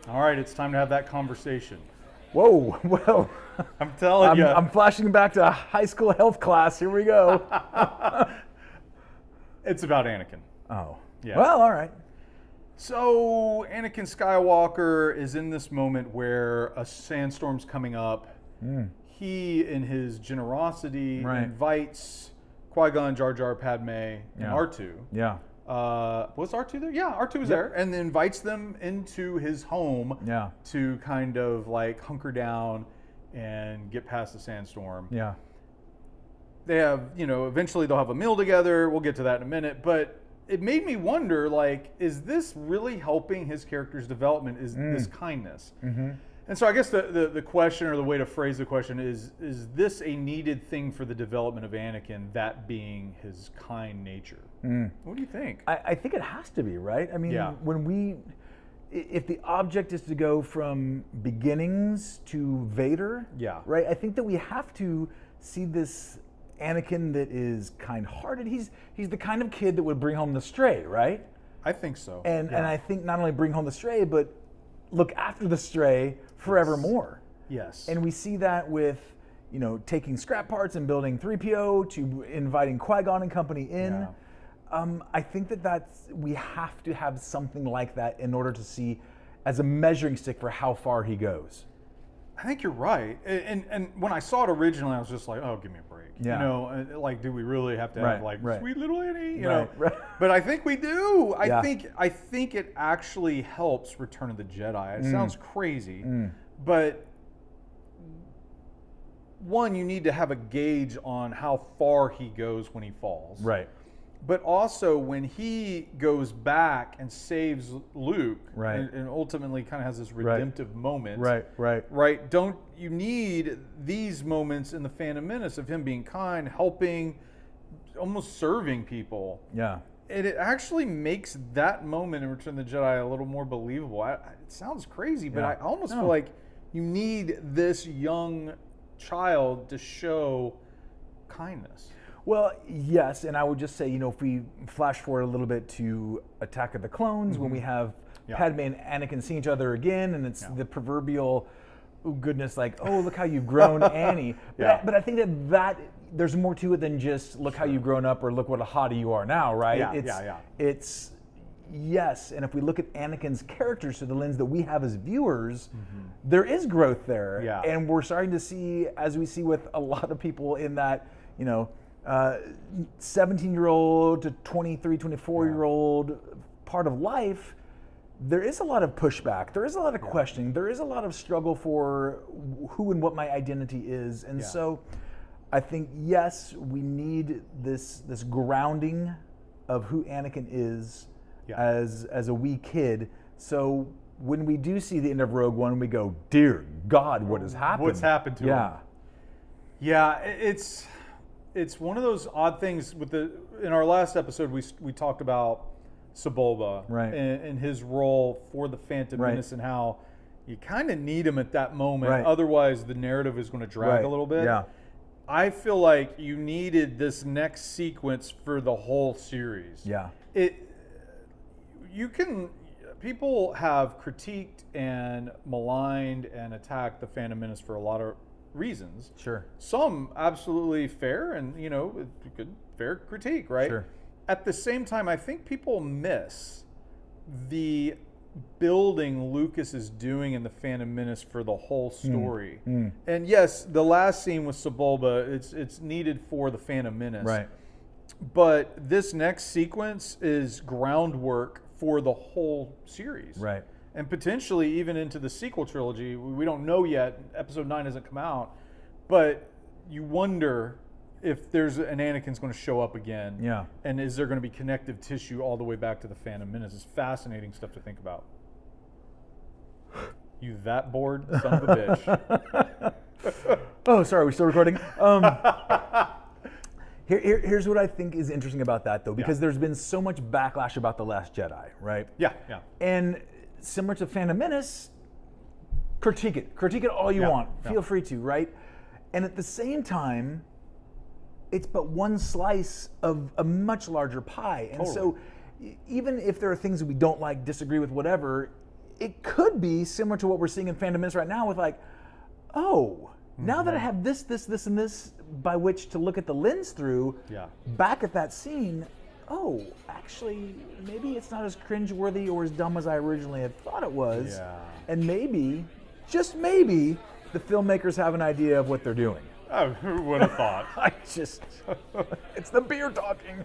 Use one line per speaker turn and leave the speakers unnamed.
All right, it's time to have that conversation.
Whoa, well,
I'm telling you.
I'm flashing back to a high school health class. Here we go.
It's about Anakin.
Oh,
Yeah.
Well, all right.
So Anakin Skywalker is in this moment where a sandstorm's coming up. He, in his generosity, invites Qui-Gon, Jar Jar, Padme, and R2.
Yeah.
Was R2 there? Yeah, R2 was there, and then invites them into his home to kind of like hunker down and get past the sandstorm.
Yeah.
They have, eventually they'll have a meal together. We'll get to that in a minute, but it made me wonder, like, is this really helping his character's development? Is this kindness? Mm-hmm. And so I guess the question, or the way to phrase the question is this a needed thing for the development of Anakin, that being his kind nature? What do you think?
I think it has to be, right? I mean, if the object is to go from beginnings to Vader, right? I think that we have to see this Anakin that is kind-hearted. He's the kind of kid that would bring home the stray, right?
I think so.
And I think not only bring home the stray, but look after the stray forevermore.
Yes.
And we see that with, taking scrap parts and building 3PO to inviting Qui-Gon and company in.
Yeah.
I think we have to have something like that in order to see as a measuring stick for how far he goes.
I think you're right. And when I saw it originally, I was just like, oh, give me a break.
Yeah.
Like, do we really have to have sweet little Annie?
Right.
But I think we do. I think it actually helps Return of the Jedi. It sounds crazy, but one, you need to have a gauge on how far he goes when he falls.
Right.
But also when he goes back and saves Luke, and ultimately kind of has this redemptive moment. Right. Don't you need these moments in the Phantom Menace of him being kind, helping, almost serving people?
Yeah.
And it actually makes that moment in Return of the Jedi a little more believable. It sounds crazy, but I almost feel like you need this young child to show kindness.
Well, yes, and I would just say, if we flash forward a little bit to Attack of the Clones, when we have Padme and Anakin seeing each other again, and it's the proverbial, oh goodness, like, oh, look how you've grown, Annie. But I think that there's more to it than just look how you've grown up or look what a hottie you are now, right? It's yes, and if we look at Anakin's character through the lens that we have as viewers, there is growth there.
Yeah.
And we're starting to see, as we see with a lot of people in that, 17-year-old to 23, 24-year-old part of life, there is a lot of pushback. There is a lot of questioning. There is a lot of struggle for who and what my identity is. And so I think, yes, we need this grounding of who Anakin is as a wee kid. So when we do see the end of Rogue One, we go, dear God, what has happened?
What's happened to him? Yeah, it's one of those odd things in our last episode we talked about Sebulba and his role for the Phantom Menace and how you kind of need him at that moment, otherwise the narrative is going to drag a little bit.
Yeah.
I feel like you needed this next sequence for the whole series.
Yeah.
People have critiqued and maligned and attacked the Phantom Menace for a lot of reasons.
Sure.
Some absolutely fair and, good, fair critique, right?
Sure.
At the same time, I think people miss the building Lucas is doing in the Phantom Menace for the whole story. And yes, the last scene with Sebulba, it's needed for the Phantom Menace.
Right.
But this next sequence is groundwork for the whole series.
Right.
And potentially even into the sequel trilogy. We don't know yet. Episode 9 hasn't come out. But you wonder if there's an Anakin's going to show up again.
Yeah.
And is there going to be connective tissue all the way back to the Phantom Menace? It's fascinating stuff to think about. You that bored son of a bitch.
Oh, sorry, we're still recording. Here's what I think is interesting about that, though, because there's been so much backlash about The Last Jedi, right?
Yeah.
And similar to Phantom Menace, critique it all you want. Feel free to, right? And at the same time, it's but one slice of a much larger pie. And so even if there are things that we don't like, disagree with, whatever, it could be similar to what we're seeing in Phantom Menace right now with like, oh, now that I have this, and this by which to look at the lens through, back at that scene, oh, actually, maybe it's not as cringeworthy or as dumb as I originally had thought it was.
Yeah.
And maybe, just maybe, the filmmakers have an idea of what they're doing.
Oh, who would have thought?
It's the beer talking.